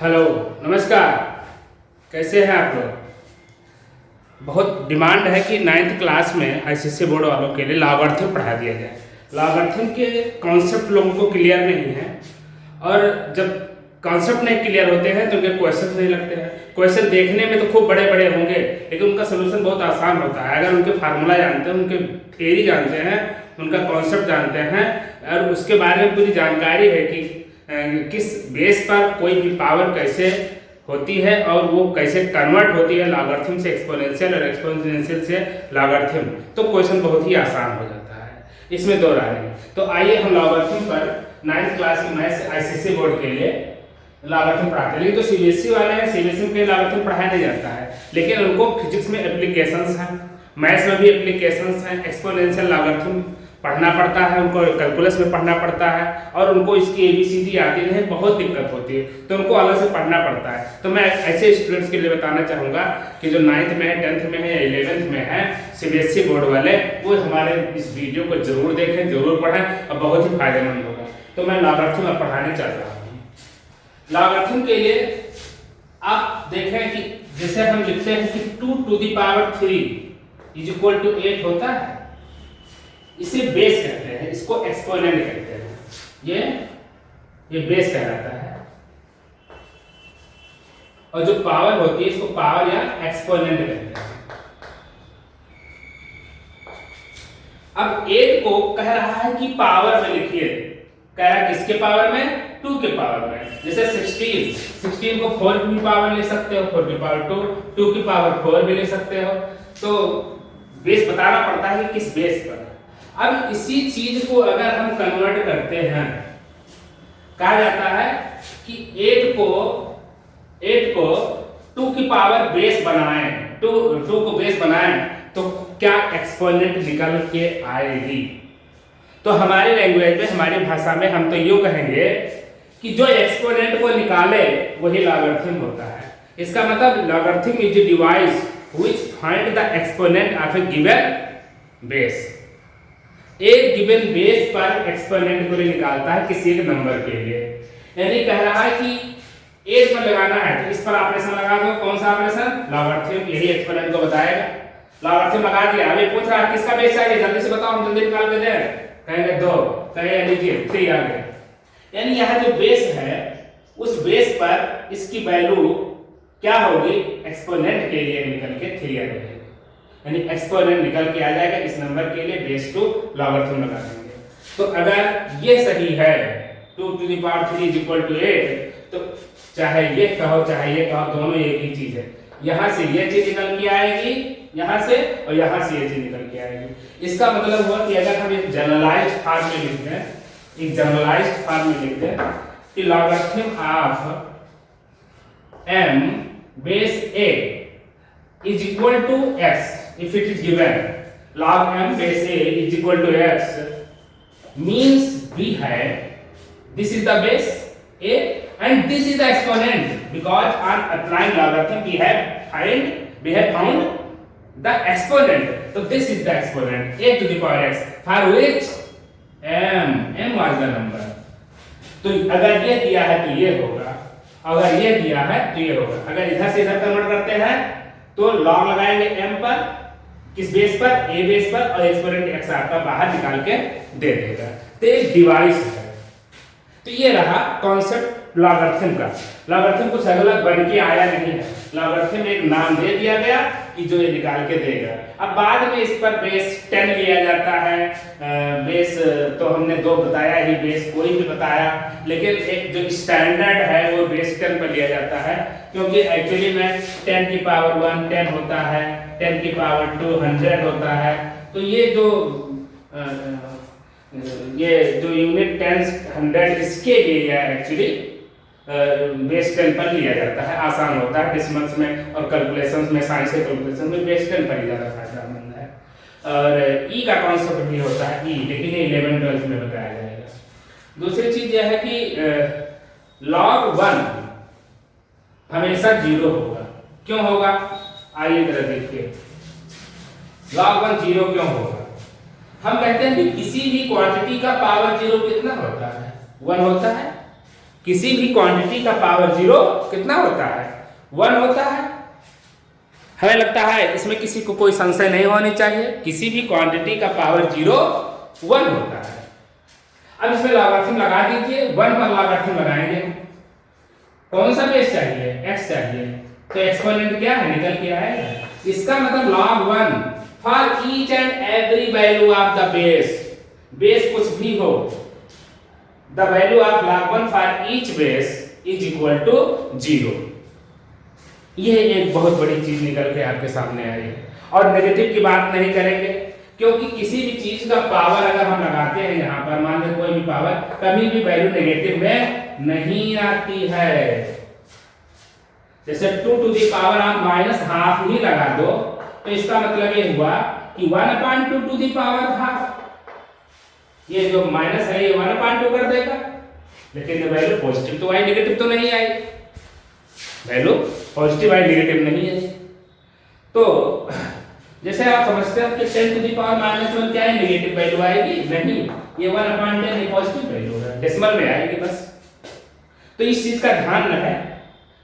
Hello, नमस्कार। कैसे हैं आप लोग? बहुत डिमांड है कि नाइन्थ क्लास में आईसीएसई बोर्ड वालों के लिए लॉगरिथम पढ़ा दिया जाए। लॉगरिथम के कॉन्सेप्ट लोगों को क्लियर नहीं है, और जब कॉन्सेप्ट नहीं क्लियर होते हैं तो उनके क्वेश्चन नहीं लगते हैं। क्वेश्चन देखने में तो खूब बड़े बड़े होंगे, लेकिन उनका सोल्यूशन बहुत आसान होता है अगर उनके फार्मूला जानते हैं, उनके थ्योरी जानते हैं, उनका कॉन्सेप्ट जानते हैं, और उसके बारे में पूरी जानकारी है कि किस बेस पर कोई भी पावर कैसे होती है और वो कैसे कन्वर्ट होती है लॉगरिथम से एक्सपोनेंशियल और एक्सपोनेंशियल से लॉगरिथम, तो क्वेश्चन बहुत ही आसान हो जाता है, इसमें दो राय नहीं। तो आइए हम लॉगरिथम पर 9th क्लास की मैथ्स आईसीएसई बोर्ड के लिए लॉगरिथम पढ़ाते हैं। लेकिन जो सीबीएसई वाले हैं, सीबीएसई में लॉगरिथम पढ़ाया नहीं जाता है, लेकिन उनको फिजिक्स में एप्लीकेशंस हैं, मैथ्स में भी एप्लीकेशंस हैं। एक्सपोनेंशियल लॉगरिथम पढ़ना पड़ता है, उनको कैलकुलस में पढ़ना पड़ता है, और उनको इसकी एबीसीडी आती नहीं, बहुत दिक्कत होती है, तो उनको अलग से पढ़ना पड़ता है। तो मैं ऐसे स्टूडेंट्स के लिए बताना चाहूँगा कि जो 9th में है, 10th में है या 11th में है, सीबीएसई बोर्ड वाले, वो हमारे इस वीडियो को जरूर देखें, जरूर पढ़ें, और बहुत ही फायदेमंद होगा। तो मैं लॉगरिथम अब पढ़ाने चल रहा हूँ। लॉगरिथम के लिए आप देखें कि जैसे हम लिखते हैं कि 2 to the power 3 = 8 होता है, इसे बेस कहते हैं, इसको एक्सपोनेंट कहते हैं। ये बेस कहलाता है, और जो पावर होती है इसको पावर या एक्सपोनेंट कहते हैं। अब 8 को कह रहा है कि पावर में लिखिए, कह रहा है किसके पावर में? 2 के पावर में। जैसे 16 को 4 की पावर ले सकते हो, 4 की पावर 2 की पावर 4 भी ले सकते हो। तो बेस बताना पड़ता है कि किस बेस पर। अब इसी चीज को अगर हम कन्वर्ट करते हैं, कहा जाता है कि 8 को 2 की पावर बेस बनाएं, 2 को बेस बनाएं, तो क्या एक्सपोनेंट निकल के आएगी? तो हमारी लैंग्वेज में, हमारी भाषा में हम तो यूं कहेंगे कि जो एक्सपोनेंट को निकाले वही लॉगरिथम होता है। इसका मतलब logarithm is a device which find the exponent of A given base. एक गिवन बेस पर एक्सपोनेंट को निकालता है किसी एक नंबर के लिए। यानी कह रहा है कि 8 पर लगाना है तो इस पर ऑपरेशन लगा दो। कौन सा ऑपरेशन? लॉगरिथम। यही एक्सपोनेंट को बताएगा। लॉगरिथम लगा दिया, अभी पूछ रहा है किसका बेस चाहिए, जल्दी से बताओ, हम जल्दी निकाल के दें। कहेंगे 2, कहेंगे लीजिए 3 आ गए। यानी यह जो बेस है, उस बेस पर इसकी वैल्यू क्या होगी? एक्सपोनेंट के लिए निकल के 3 आ जाएगी। यानी एक्सपोनेंट निकल के आ जाएगा इस नंबर के लिए, बेस 2 लॉगरिथम लगा देंगे। तो अगर ये सही है 2 to the power 3 = 8, तो चाहे ये कहो चाहे ये कहो, दोनों एक ही चीज है। यहां से ये चीज निकल के आएगी, यहां से, और यहां से ये चीज निकल के आएगी। इसका मतलब हुआ कि अगर हम एक जनरलाइज्ड फॉर्म में लिख दें, कि logarithm of m base a is equal to x, if it is given log m base a is equal to x, means we have, this is the base a and this is the exponent, because on applying logarithm we have found the exponent. So this is the exponent, a to the power x, for which m was the number. तो अगर ये दिया है तो ये होगा, अगर ये दिया है तो ये होगा। अगर इधर से इधर कन्वर्ट करते हैं तो लॉग लगाएंगे m पर, किस बेस पर? a बेस पर, और एक्सपोनेंट x आपका बाहर निकाल के दे देगा। तो एक डिवाइस है। तो ये रहा कॉन्सेप्ट लॉगरिथम का। लॉगरिथम कुछ अलग बन के आया नहीं है, लॉगरिथम एक नाम दे दिया गया कि जो ये निकाल के देगा। अब बाद में इस पर बेस 10 लिया जाता है। बेस तो हमने 2 बताया ही, बेस कोई भी बताया, लेकिन एक जो स्टैंडर्ड है वो बेस 10 पर लिया जाता है, क्योंकि एक्चुअली में 10 की पावर 1 10 होता है, 10 की पावर 2 100 होता है। तो ये जो यूनिट 10 100 इसके लिए एक्चुअली बेस 10 पर लिया जाता है, आसान होता है डेसिमल्स में और कैलकुलेशंस में, साइंस के कैलकुलेशन में बेस 10 पर ही ज़्यादा फायदेमंद है। और ई का कॉन्सेप्ट भी होता है ई, लेकिन ये 11th-12th में बताया जाएगा। दूसरी चीज यह है कि log 1 हमेशा 0 होगा। क्यों होगा? आइए जरा देखिए, log 1 0 क्यों होगा? हम कहते हैं कि किसी भी क्वांटिटी का पावर 0 कितना होता है? 1 होता है। किसी भी क्वांटिटी का पावर 0 कितना होता है? 1 होता है। हमें लगता है इसमें किसी को कोई संशय नहीं होनी चाहिए, किसी भी क्वांटिटी का पावर 0 1 होता है। अब इसमें लॉगरिथम लगा दीजिए, 1 पर लॉगरिथम लगाएंगे। कौन सा बेस चाहिए? x चाहिए, तो एक्सपोनेंट क्या है? निकल के आएगा। इसका मतलब log 1 for each and every value of the base, base कुछ भी हो, the value of log 1 for each base is equal to 0। ये एक बहुत बड़ी चीज निकल के आपके सामने आई है। और नेगेटिव की बात नहीं करेंगे, क्योंकि किसी भी चीज का पावर अगर हम लगाते हैं यहाँ पर, मान लो कोई भी पावर, कभी भी वैल्यू नेगेटिव में नहीं आती है। जैसे 2 टू दी पावर आप -½ ही लगा दो, तो इसका मतलब ये हुआ कि 1/2 टू दी पावर ½ ये जो माइनस है ये 1/2 कर देगा, लेकिन वैल्यू पॉजिटिव तो आई, नेगेटिव तो नहीं आई। वैल्यू पॉजिटिव आई, नेगेटिव नहीं आई। तो जैसे आप समझते हैं कि 10 टू दी पावर -1 क्या है? नेगेटिव वैल्यू आएगी नहीं, ये 1/10 ये पॉजिटिव वैल्यू है, डेसिमल में आएगी बस। तो इस चीज का ध्यान रहे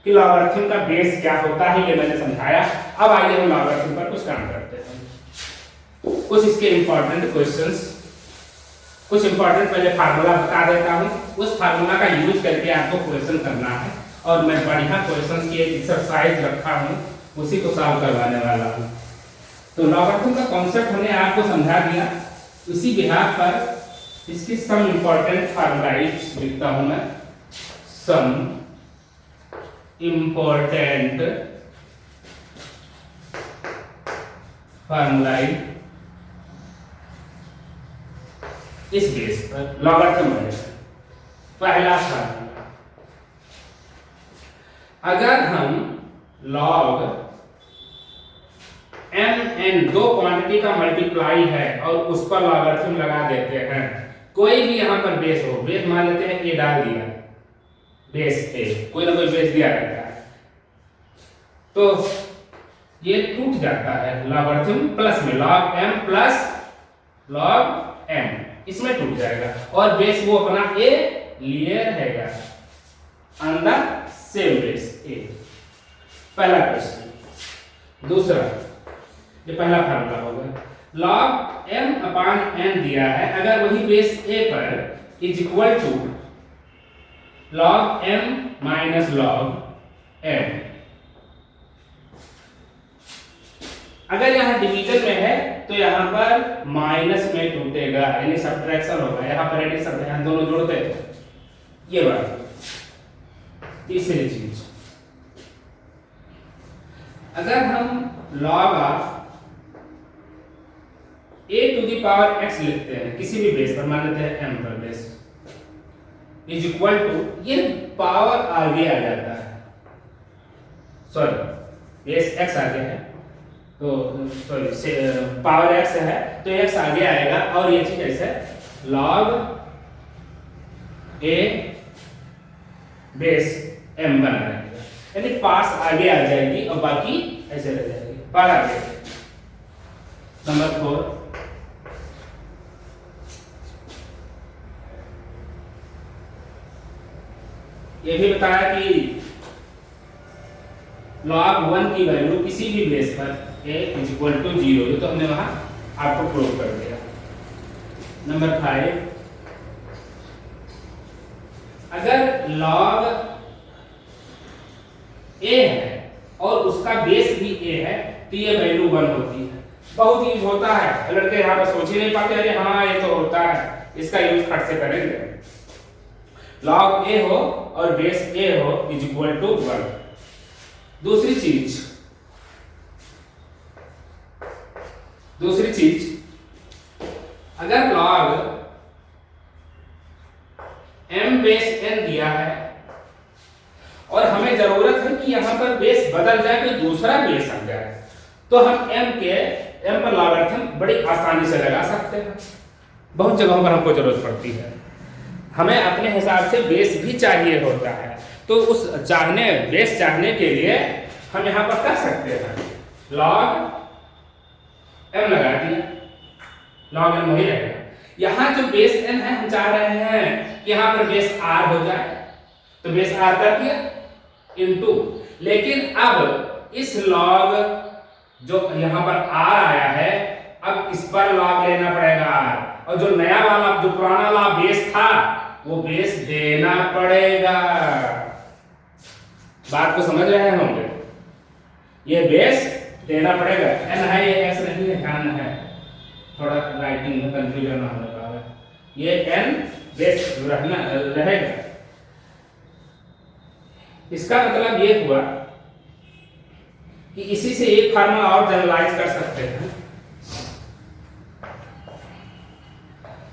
कि लॉगरिथम का बेस क्या होता है, ये मैंने समझाया। अब आइए हम लॉगरिथम पर कुछ काम करते हैं। कुछ इसके इंपॉर्टेंट क्वेश्चंस, कुछ इंपॉर्टेंट पहले फार्मूला बता देता हूं, उस फार्मूला का यूज करके आपको क्वेश्चन करना है। और मैं बढ़िया क्वेश्चंस की एक एक्सरसाइज रखा हूं, उसी को सॉल्व करवाने वाला हूं। तो लॉगरिथम का कॉन्सेप्ट हमने आपको समझा दिया। इसी बिहार पर इसकी सम इंपॉर्टेंट फार्मूलाइज लिखता हूं मैं, सम इंपॉर्टेंट फार्मूलाइज इस बेस पर लॉगरिथम में। पहला फार्मूला, अगर हम log m n दो क्वांटिटी का मल्टीप्लाई है और उस पर लॉगरिथम लगा देते हैं, कोई भी यहां पर बेस हो, बेस मान लेते हैं a डाल दिया, बेस a, कोई ना कोई बेस दिया रहता है, तो ये टूट जाता है लॉगरिथम प्लस में, log m plus log m, इसमें टूट जाएगा और बेस वो अपना a लिए रहेगा, अंदर सेम बेस a। पहला क्वेश्चन। दूसरा, ये पहला फार्मूला होगा, log m/n दिया है, अगर वही बेस a पर is equal to log m minus log m। अगर यहाँ डिवीजन में है तो यहाँ पर माइनस में टूटेगा, यानी सब्ट्रैक्शन होगा, यहाँ पर एडिशन, यहाँ दोनों जोड़ते हैं, ये बात। तीसरी चीज, अगर हम log of a to the power x लिखते हैं किसी भी बेस पर, मान लेते हैं m पर बेस, इज इक्वल टू, ये पावर आगे आ जाता है, सॉरी बेस x आगे है तो सॉरी पावर x है तो x आगे आएगा, और ये चीज ऐसे log a बेस m बना रहेगा, यानी पास आगे आ जाएगी और बाकी ऐसे रह जाएगी, पार आगे। नंबर 4, ये भी बताया कि log 1 की वैल्यू किसी भी बेस पर a इज इक्वल टू 0, ये तो हमने वहां आपको प्रूव कर दिया। नंबर 5, अगर log a है और उसका बेस भी a है तो ये वैल्यू 1 होती है। बहुत यूज होता है, लड़के यहाँ पर सोच ही नहीं पाते, अरे हाँ ये तो होता है, इसका यूज खट से करेंगे। log a हो और बेस a हो इज इक्वल टू 1। दूसरी चीज, अगर log m बेस n दिया है और हमें जरूरत है कि यहां पर बेस बदल जाए, कोई दूसरा बेस आ जाए, तो हम m पर लॉगरिथम बड़ी आसानी से लगा सकते हैं। बहुत जगहों पर हमको जरूरत पड़ती है, हमें अपने हिसाब से बेस भी चाहिए होता है, तो उस बेस चाहने के लिए हम यहाँ पर कर सकते हैं, log m लगा दिया, log m वही रहेगा। यहाँ जो बेस n है हम चाह रहे हैं कि यहाँ पर बेस r हो जाए, तो बेस आर कर दिया इनटू, लेकिन अब इस लॉग जो यहाँ पर आर आया है, अब इस पर लॉग लेना पड़ेगा आर, और जो नया वाला जो पुराना वाला बेस था वो बेस देना पड़ेगा। बात को समझ रहे होंगे, ये बेस देना पड़ेगा। एन है, ये एस नहीं है, ध्यान है, थोड़ा राइटिंग में कंफ्यूजन ना होने पाए। ये एन बेस रहेगा। इसका मतलब ये हुआ कि इसी से एक फार्मूला और जनरलाइज कर सकते हैं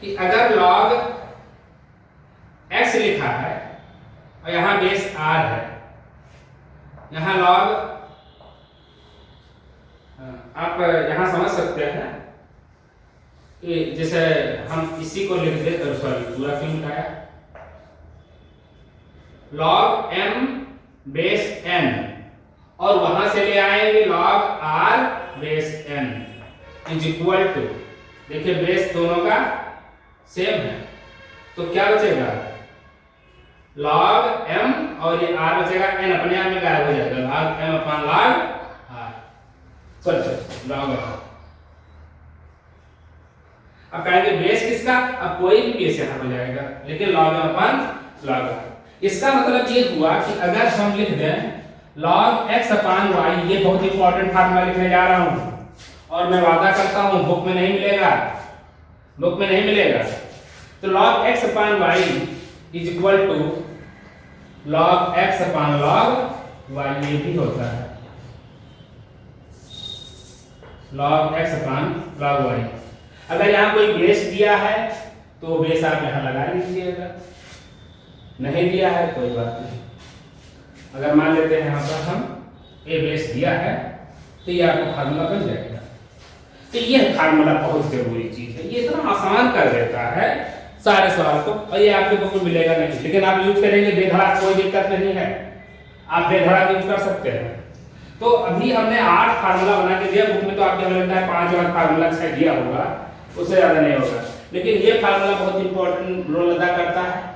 कि अगर log x लिखा है और यहां बेस r है, यहां log, आप यहां समझ सकते हैं कि जैसे हम इसी को लिख दे, सॉरी पूरा क्यों लिखाया, log m बेस n, और वहां से ले आएंगे log r base n is equal to, देखिए बेस दोनों का सेम है, तो क्या बचेगा log m और ये r बचेगा, n अपने आप में गायब हो जाएगा, log m upon log r, sorry log r। अब कहेंगे बेस किसका, अब कोई भी बेस यहां हो जाएगा, लेकिन log m upon log r। इसका मतलब ये हुआ कि अगर हम लिख दें log x अपॉन y, ये बहुत इंपॉर्टेंट फार्मूला लिखने जा रहा हूं और मैं वादा करता हूं बुक में नहीं मिलेगा, बुक में नहीं मिलेगा। तो log x upon y is equal to log x upon log y, ये भी होता है log x upon log y। अगर यहाँ कोई बेस दिया है तो बेस आप यहाँ लगा लीजिएगा, नहीं दिया है कोई बात नहीं। अगर मान लेते हैं यहाँ पर हम a बेस दिया है तो ये आपको फार्मूला बन जाएगा। तो ये फार्मूला बहुत जरूरी चीज है, ये इतना आसान कर देता है सारे सवाल को, और ये आपके बुक में मिलेगा नहीं, लेकिन आप यूज करेंगे बेधड़क, कोई दिक्कत नहीं है, आप बेधड़क यूज कर सकते हैं। तो अभी हमने 8 फार्मूला बना के दिया, बुक में तो आपके हमें लगता है 5 और फार्मूला 6 दिया होगा, उससे ज्यादा नहीं होगा, लेकिन ये फार्मूला बहुत इंपॉर्टेंट रोल अदा करता है।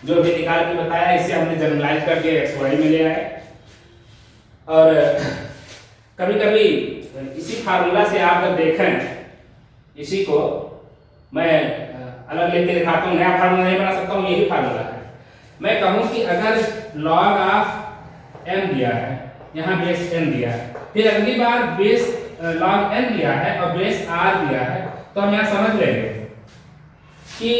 जो भी निकाल के बताया इसे हमने जनरलाइज करके एक्स वाई में ले आए, और कभी कभी इसी फार्मूला से आप जब देखें, इसी को मैं अलग लेके दिखाता हूँ, नया फार्मूला नहीं बना सकता हूँ, यही फार्मूला है। मैं कहूँ कि अगर log ऑफ m दिया है, यहाँ बेस n दिया है, फिर अगली बार बेस log n दिया है और बेस r दिया है, तो हम यहाँ समझ लेंगे कि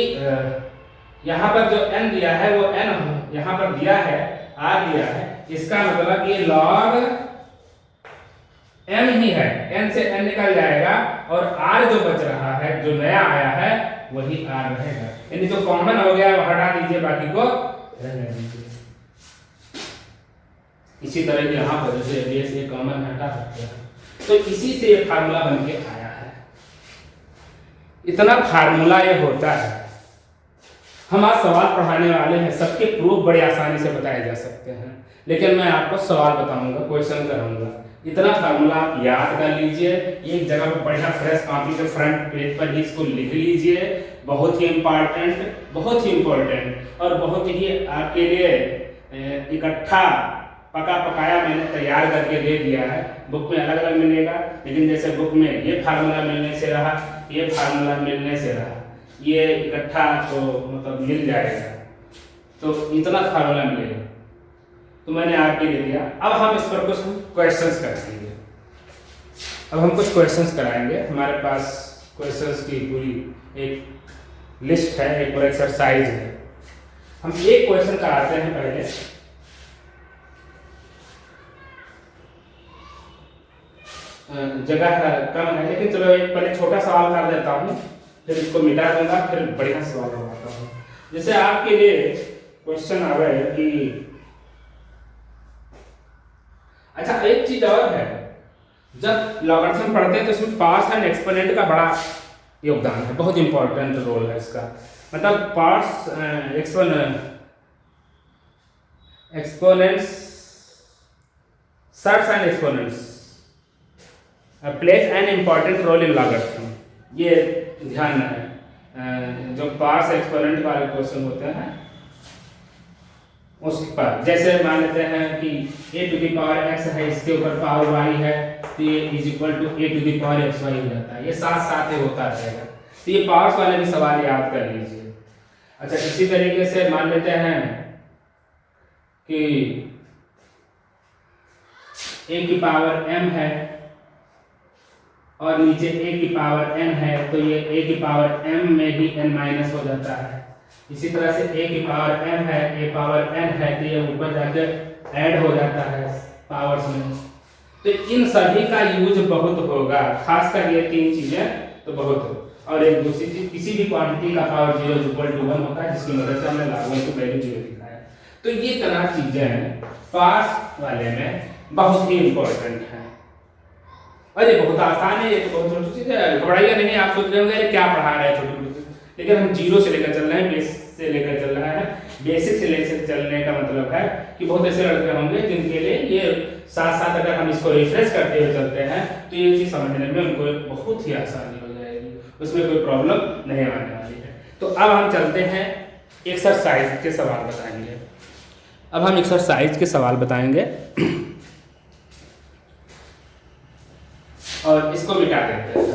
यहाँ पर जो n दिया है वो n यहाँ पर दिया है, r दिया है, इसका मतलब ये log m ही है, n से n निकल जाएगा और r जो बच रहा है, जो नया आया है वही r रहेगा, यानी जो कॉमन हो गया वो हटा दीजिए, बाकी को रहने दीजिए। इसी तरह यहाँ पर जैसे बेस ये कॉमन हटा सकते हैं, तो इसी से ये फार्मूला बन के आया है। इतना फार्मूला ये होता है। हम आज सवाल पढ़ाने वाले हैं, सबके प्रूफ बड़े आसानी से बताए जा सकते हैं, लेकिन मैं आपको सवाल बताऊंगा, क्वेश्चन कराऊंगा। इतना फार्मूला आप याद कर लीजिए, एक जगह पर बढ़िया फ्रेश कॉपी के फ्रंट पेज पर ही इसको लिख लीजिए, बहुत ही इम्पोर्टेंट, बहुत ही इम्पोर्टेंट, और बहुत ही आपके लिए इकट्ठा पका पकाया मैंने तैयार करके दे दिया है। बुक में अलग अलग मिलेगा, लेकिन जैसे बुक में ये फार्मूला मिलने से रहा, ये फार्मूला मिलने से रहा, ये इकट्ठा तो मतलब मिल जाएगा, तो इतना फार्मूला मिलेगा, तो मैंने आपके लिए दिया। अब हम इस पर कुछ क्वेश्चंस करेंगे, अब हम कुछ क्वेश्चंस कराएंगे। हमारे पास क्वेश्चंस की पूरी एक लिस्ट है, एक पूरा एक्सरसाइज है। हम एक क्वेश्चन कराते हैं पहले, जगह कम है, लेकिन चलो एक पहले छोटा सवाल कर देता हूँ, फिर इसको मिटा दूंगा, फिर बढ़िया सवाल करवाता हूँ। जैसे आपके लिए क्वेश्चन आ रहा है कि अच्छा एक चीज और है, जब लॉगरिथम पढ़ते हैं तो इसमें पार्ट्स एंड एक्सपोनेंट का बड़ा योगदान है, बहुत इंपॉर्टेंट रोल है इसका। मतलब parts exponents, surds and exponents plays an important role in logarithm, ये ध्यान है। जो पार्ट्स एक्सपोनेंट वाले क्वेश्चन होते हैं उसके पर जैसे मान लेते हैं कि a to the power x है, इसके ऊपर पावर y है, तो ये is equal to a to the power xy हो जाता है। ये साथ साथ ही होता रहेगा। तो ये पावर्स वाले भी सवाल याद कर लीजिए। अच्छा, इसी तरीके से मान लेते हैं कि a की पावर m है और नीचे a की पावर n है, तो ये a की पावर m में ही n माइनस हो जाता है। इसी तरह से a की पावर m है, a पावर n है, तो ये ऊपर जाकर ऐड हो जाता है पावर्स में। तो इन सभी का यूज बहुत होगा, खासकर ये तीन चीजें तो बहुत हो। और एक दूसरी चीज, किसी भी क्वांटिटी का पावर 0 इक्वल टू 1 होता है, जिसकी मदद से हमने लागू की वैल्यू 0 दिखा है। तो ये तरह चीजें पास वाले में बहुत ही इंपॉर्टेंट है। अरे बहुत आसान है, ये तो बहुत छोटी चीज है, घबराइए नहीं। आप सोच रहे होंगे क्या पढ़ा रहे हैं छोटी छोटी, लेकिन हम जीरो से लेकर चल रहे हैं, बेस से लेकर चल रहा है। बेसिक से लेकर चलने का मतलब है कि बहुत ऐसे लड़के होंगे जिनके लिए ये साथ साथ अगर हम इसको रिफ्रेश करते हुए चलते हैं तो ये चीज समझने में उनको बहुत ही आसानी हो जाएगी, उसमें कोई प्रॉब्लम नहीं आने वाली है। तो अब हम चलते हैं एक्सरसाइज के सवाल बताएंगे। अब हम एक्सरसाइज के सवाल बताएंगे और इसको मिटा देते हैं।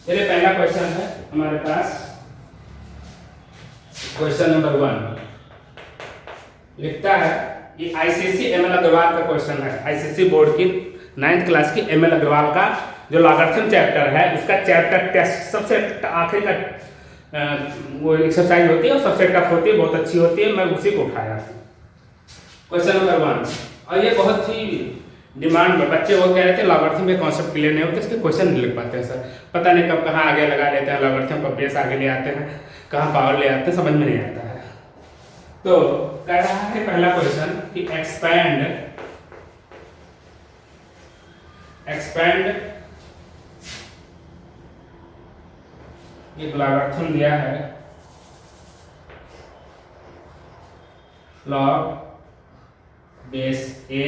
चलिए, पहला क्वेश्चन है हमारे पास, क्वेश्चन नंबर 1 लिखता है, ये आईसीएसई एमएल अग्रवाल का क्वेश्चन है। आईसीएसई बोर्ड की 9th क्लास की एमएल अग्रवाल का जो लॉगरिथम चैप्टर है, उसका चैप्टर टेस्ट सबसे आखिरी का वो एक्सरसाइज होती है और सबसे टफ होती है, बहुत अच्छी होती है। मैं उसी को उठाया। क्वेश्चन नंबर 1, और ये बहुत ही डिमांड में बच्चे वो कह रहे थे लॉगरिथम के कॉन्सेप्ट क्लियर नहीं होते, इसके क्वेश्चन नहीं लिख पाते हैं सर, पता नहीं कब कहाँ आगे लगा लेते हैं लॉगरिथम का बेस आगे ले आते हैं, कहाँ पावर ले आते हैं, समझ में नहीं आता है। तो कह रहा है पहला क्वेश्चन कि एक्सपैंड एक लॉगरिथम दिया है, log base a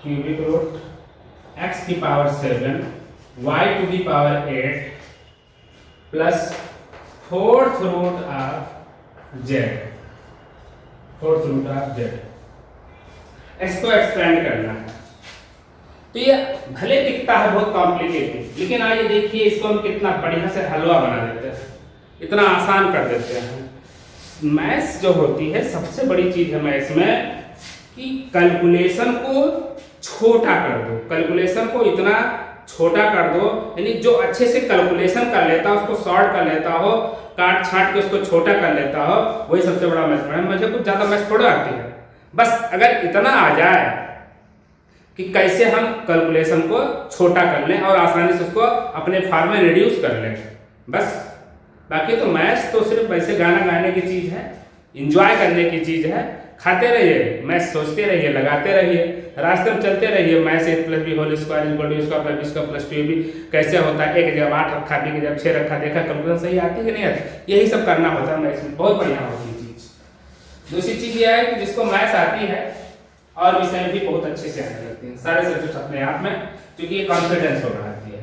cubic root x की power 7 y to the power 8 plus 4th root of z, इसको एक्सपेंड करना है। तो ये भले दिखता है बहुत कॉम्प्लिकेटेड, लेकिन आइए देखिए इसको हम कितना बढ़िया से हलवा बना देते हैं, इतना आसान कर देते हैं। मैथ्स जो होती है सबसे बड़ी चीज है मैथ्स में कि कैलकुलेशन को छोटा कर दो, कैलकुलेशन को इतना छोटा कर दो, यानी जो अच्छे से कैलकुलेशन कर लेता हो, उसको सॉल्व कर लेता हो, काट छाट के उसको छोटा कर लेता हो, वही सबसे बड़ा मैथ्स है। मुझे कुछ ज्यादा मैथ्स थोड़ा आती है, बस अगर इतना आ जाए कि कैसे हम कैलकुलेशन को छोटा कर लें और आसानी से उसको अपने फॉर्म में रिड्यूस कर लें, बस। बाकी तो मैथ्स तो सिर्फ वैसे गाना गाने की चीज है, एंजॉय करने की चीज है। खाते रहिए, मैथ्स सोचते रहिए, लगाते रहिए, रास्ते में चलते रहिए। Maths a + b whole square equal to square plus b square plus 2ab कैसे होता है, एक जगह 8 रखा, b की जगह 6 रखा, देखा कैलकुलेशन सही आती है कि नहीं आती, यही सब करना होता है मैथ्स में, बहुत बढ़िया होती है चीज। दूसरी चीज यह है कि जिसको मैथ्स आती है और विषय भी बहुत अच्छे से आने लगते हैं, सारे सब्जेक्ट अपने आप में, क्योंकि ये कॉन्फिडेंस को बढ़ाती है।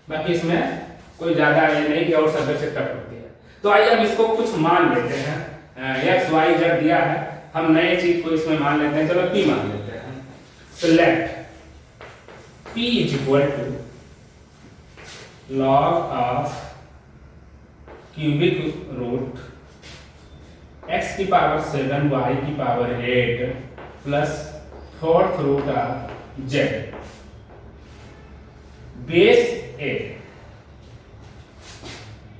बाकी इसमें कोई ज्यादा ये नहीं कि और सब्जेक्ट से टफ होती है। तो आइए हम इसको कुछ मान लेते हैं, x y z दिया है, हम नए चीज को इसमें मान लेते हैं। चलो p मान लेते हैं। तो let p is equal to log of cubic root x की पावर 7 y की power 8 plus 4th root of z base a।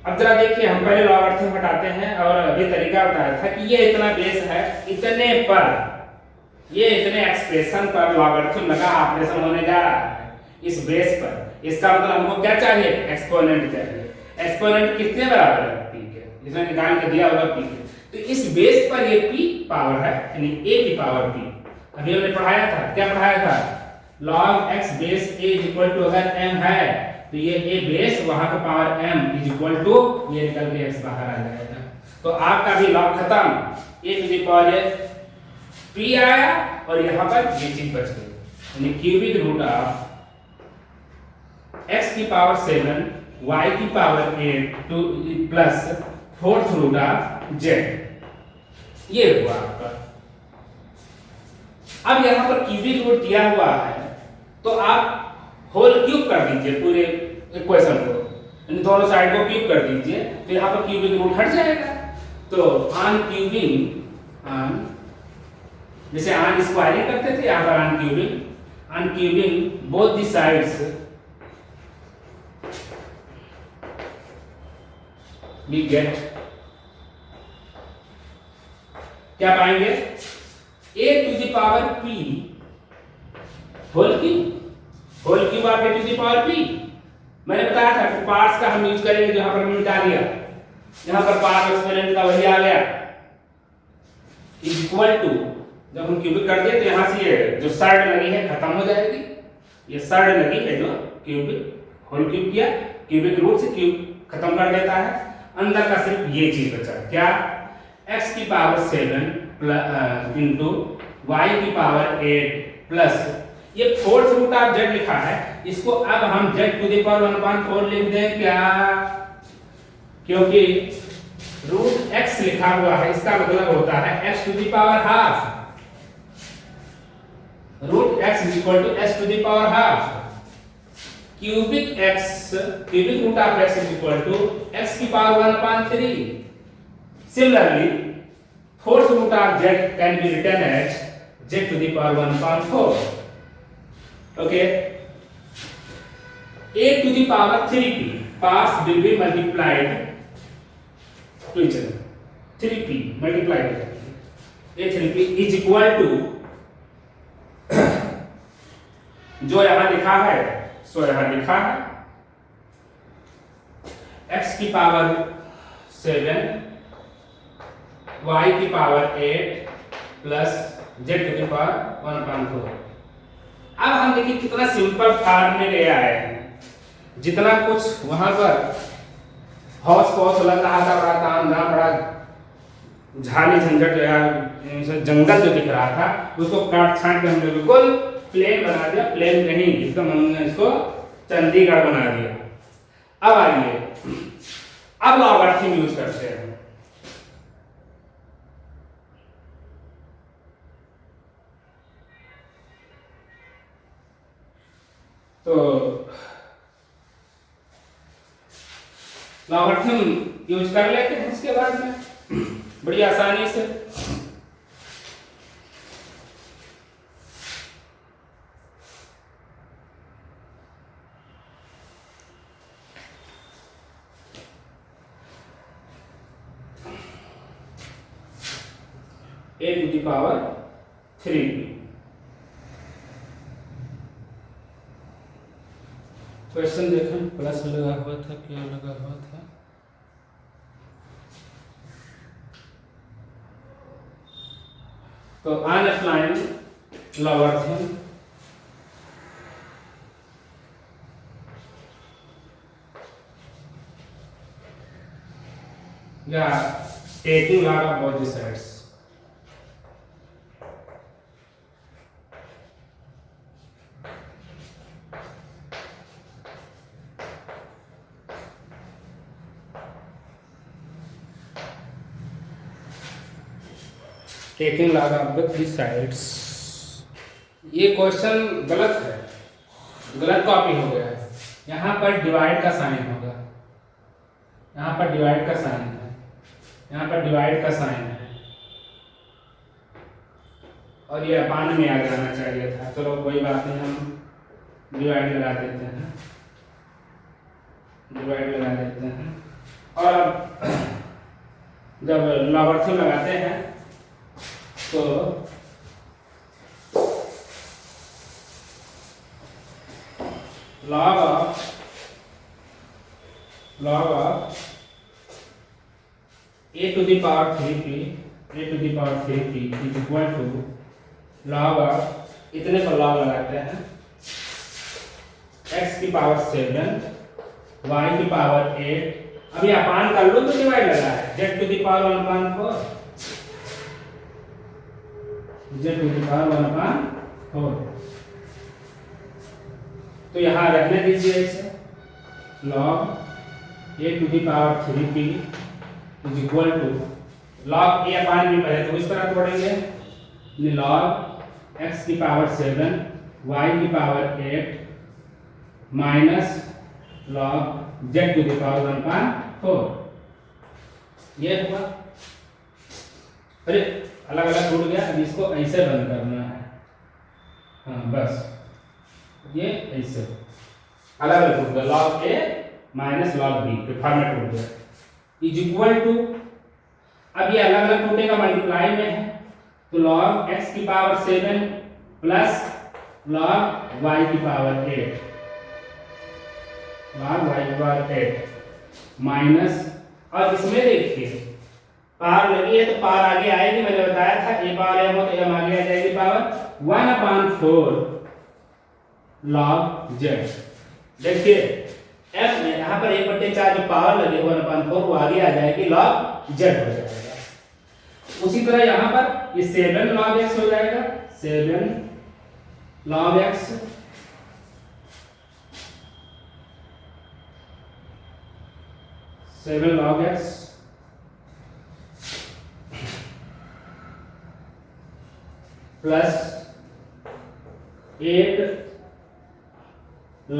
अब जरा देखिए, हम पहले लॉगरिथम हटाते हैं और ये तरीका बताया था कि ये इतना बेस है, इतने पर, ये इतने एक्सप्रेशन पर लॉगरिथम लगा ऑपरेशन होने जा रहा है इस बेस पर। इसका मतलब हमको क्या चाहिए, एक्सपोनेंट चाहिए। एक्सपोनेंट किसके बराबर है, p के, इसमें निकाल के दिया होगा p के। तो इस बेस पर ये p पावर है, यानी a की पावर p, अभी हमने पढ़ाया था, क्या पढ़ाया था, log x base a is equal to अगर m है तो ये a बेस वहां का power m is equal to ये निकल के x बाहर आ जाएगा। तो आपका भी लॉग खत्म, a to the power p आया और यहाँ पर ये चीज बच गई, यानी क्यूबिक रूट ऑफ x की पावर 7 y की power 8 to plus fourth root of z, ये हुआ आपका। अब यहाँ पर क्यूबिक रूट दिया हुआ है तो आप होल क्यूब कर दीजिए पूरे इक्वेशन को, इन दोनों साइड को क्यूब कर दीजिए तो यहाँ पर क्यूबिक रूट हट जाएगा। तो ऑन क्यूबिंग, ऑन जैसे ऑन स्क्वायरिंग करते थे, यहाँ पर on cubing both the sides we get, क्या पाएंगे, a to the power p whole cube of a to the power p। मैंने बताया था कि पार्ट्स का हम यूज करेंगे, जहां पर हमने मिटा दिया, यहां पर पार्ट एक्सपेरिमेंट का वही आ गया, इज इक्वल टू, जब हम क्यूबिक कर दिए तो यहां से ये जो सर्ड लगी है खत्म हो जाएगी, ये सर्ड लगी है जो क्यूबिक होल क्यूब किया, क्यूबिक रूट से क्यूब खत्म कर देता है, अंदर का सिर्फ ये चीज बचा, क्या, x की पावर 7 इंटू y की पावर 8 प्लस ये फोर्थ रूट ऑफ z लिखा है, इसको अब हम z टू द पावर 1/4 लिख दें, क्या, क्योंकि रूट x लिखा हुआ है, इसका मतलब होता है x to the power half, root x is equal to s to the power half, cubic root of x is equal to x की power 1/3। Similarly, fourth root of z can be written as z to the power 1/4. Okay. A to the power 3p parts will be multiplied to each other. 3p multiplied. A 3p is equal to जो यहां लिखा है सो यहां लिखा है x की power 7 y की power 8 प्लस z टू द पावर 1/4। अब हम देखिए कितना सिंपल फॉर्म में ले आए हैं, जितना कुछ वहां पर हौस पौस लग रहा था, बड़ा तामझाम, बड़ा झाली झंझट या जंगल जो दिख रहा था, उसको काट छांट के हमने बिल्कुल प्लेन बना दिया, प्लेन नहीं एकदम हमने इसको चंडीगढ़ बना दिया। अब आइए, अब लॉगरिथम यूज करते हैं। तो लॉगरिथम यूज कर लेते हैं इसके बाद में बड़ी आसानी से। a to the power 3p। Question देखें, प्लस लगा हुआ था, क्या लगा हुआ था, तो अनअप्लाइड लॉगरिथम या taking log of both the sides. Taking log of the three sides. ये क्वेश्चन गलत है, गलत कॉपी हो गया है। यहाँ पर डिवाइड का साइन होगा, यहाँ पर डिवाइड का साइन है, यहाँ पर डिवाइड का साइन है, और ये अपान में आ जाना चाहिए था। चलो कोई बात नहीं, हम डिवाइड लगा देते हैं, डिवाइड लगा देते हैं। और जब लॉगरिथम लगाते हैं तो log of a to the power 3p is equal to log of इतने पर लॉग लगाते हैं x की पावर 7 y की पावर 8। अब ये अपान कर लो तो डिवाइड लगा है z to the power 1/4 z to the power 1/4। तो यहाँ रखने दीजिए इसे log a to the power 3p is equal to log a upon b पहले तो इस तरह तोड़ेंगे log x की पावर 7 y की power 8 minus log z to the power 1/4। ये हुआ। अरे अलग अलग टूट गया, अब इसको ऐसे बंद करना है। हाँ बस ये ऐसे अलग अलग टूट गया log a minus log b के फॉर्मेट टूट गया इज इक्वल टू। अब ये अलग अलग टूटेगा मल्टीप्लाई में है तो log x की पावर 7 प्लस log y की पावर 8 log y की पावर 8 माइनस। और इसमें देखिए पावर लगी है तो पावर आगे आएगी, मैंने बताया था a पावर m हो तो m आगे आ जाएगी पावर 1/4 log z। देखिए f में यहाँ पर 1/4 जो पावर लगे 1/4 वो आगे आ जाएगी log z हो जाएगा। उसी तरह यहाँ पर ये 7 log x हो जाएगा 7 log x plus 8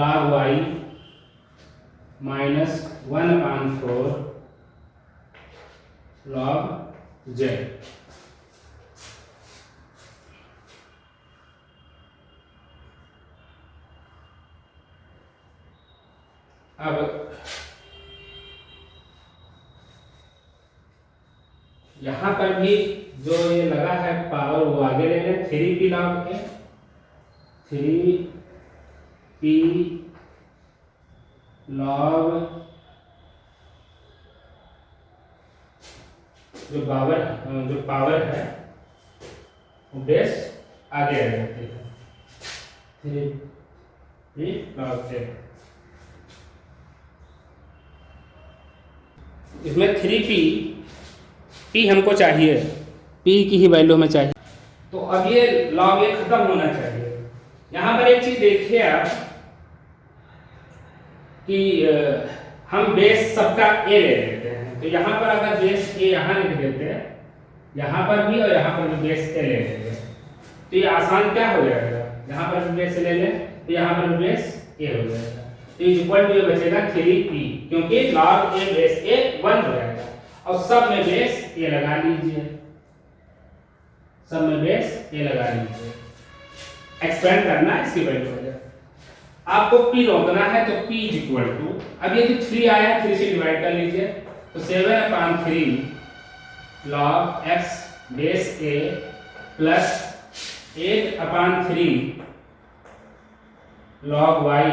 log y minus 1/4 log z। अब यहां पर भी जो ये लगा है पावर वो आगे ले लें 3p log a 3p log जो पावर है वो बेस आगे आ जाती है 3p log a। इसमें 3p p हमको चाहिए, p की ही वैल्यू में चाहिए तो अब ये log a खत्म होना चाहिए। यहाँ पर एक चीज देखिए आप कि हम बेस सबका a ले लेते हैं तो यहाँ पर अगर बेस a यहाँ लिख देते हैं यहाँ पर भी और यहाँ पर भी बेस a ले लेते हैं तो ये आसान क्या हो जाएगा, यहाँ पर भी बेस ले लें तो यहाँ पर भी बेस a हो जाएगा तो इक्वल टू ये बचेगा 3p क्योंकि log a बेस a 1 हो जाएगा और सब में बेस a लगा लीजिए, सब में बेस a लगा लीजिए। एक्सपेंड करना है इसकी वैल्यू हो जाए। आपको p रोकना है तो p इज इक्वल टू, अब ये जो 3 आया है 3 से डिवाइड कर लीजिए तो 7/3 log x base a plus 8/3 log y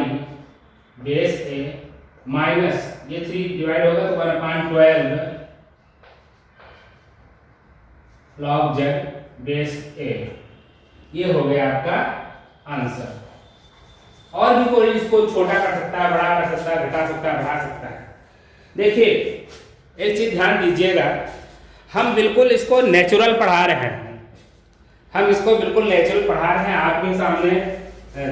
base a minus ये 3 डिवाइड होगा तो 1/12 log z बेस a। ये हो गया आपका आंसर। और भी कोई इसको छोटा कर सकता है, बड़ा कर सकता है, घटा सकता है, बढ़ा सकता है। देखिए एक चीज ध्यान दीजिएगा, हम बिल्कुल इसको नेचुरल पढ़ा रहे हैं, हम इसको बिल्कुल नेचुरल पढ़ा रहे हैं आपके सामने।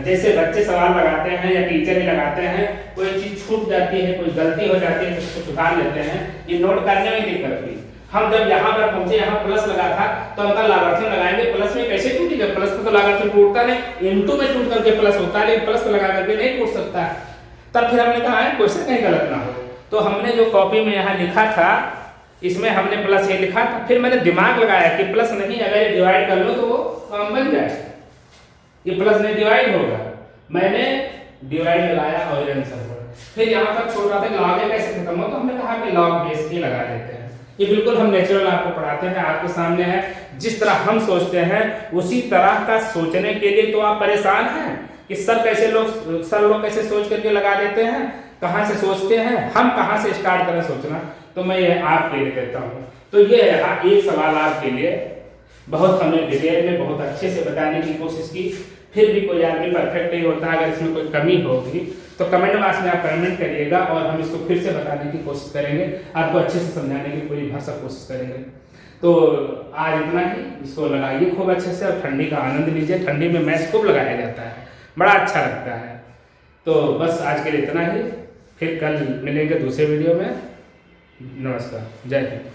जैसे बच्चे सवाल लगाते हैं या टीचर ही लगाते हैं, कोई चीज छूट जाती है, कोई गलती हो जाती है तो उसको सुधार लेते हैं, ये नोट करने में दिक्कत थी। हम जब यहाँ पर पहुंचे, यहाँ प्लस लगा था तो अंकल लाभार्थी लगाएंगे, प्लस में कैसे टूटेगा, प्लस में तो लाभार्थी टूटता नहीं, इनटू में टूट करके प्लस होता है लेकिन प्लस लगा करके नहीं टूट सकता। तब फिर हमने कहा है क्वेश्चन कहीं गलत ना हो, तो हमने जो कॉपी में यहाँ लिखा था इसमें हमने प्लस ये लिखा था, फिर मैंने दिमाग लगाया कि प्लस नहीं, अगर ये डिवाइड कर लो तो वो काम बन जाए, ये प्लस नहीं डिवाइड होगा, मैंने डिवाइड लगाया और आंसर हुआ। फिर यहाँ पर छोड़ रहा था लॉग कैसे खत्म हो, तो हमने कहा कि लॉग बेस ही लगा देते हैं। ये बिल्कुल हम नेचुरल आपको पढ़ाते हैं, आपके सामने है, जिस तरह हम सोचते हैं उसी तरह का सोचने के लिए तो आप परेशान हैं कि सर लोग कैसे सोच करके लगा देते हैं, कहाँ से सोचते हैं, हम कहाँ से स्टार्ट करें सोचना, तो मैं ये आपके लिए देता हूँ। तो ये रहा एक सवाल आपके लिए बहुत हमने डिटेल में बहुत अच्छे से बताने की कोशिश की, फिर भी कोई आदमी परफेक्ट नहीं होता। अगर इसमें कोई कमी होगी तो कमेंट बॉक्स में आप कमेंट करिएगा और हम इसको फिर से बताने की कोशिश करेंगे, आपको अच्छे से समझाने की पूरी भाषा कोशिश करेंगे। तो आज इतना ही, इसको लगाइए खूब अच्छे से और ठंडी का आनंद लीजिए। ठंडी में मैथ खूब लगाया जाता है, बड़ा अच्छा लगता है। तो बस आज के लिए इतना ही, फिर कल मिलेंगे दूसरे वीडियो में। नमस्कार, जय हिंद।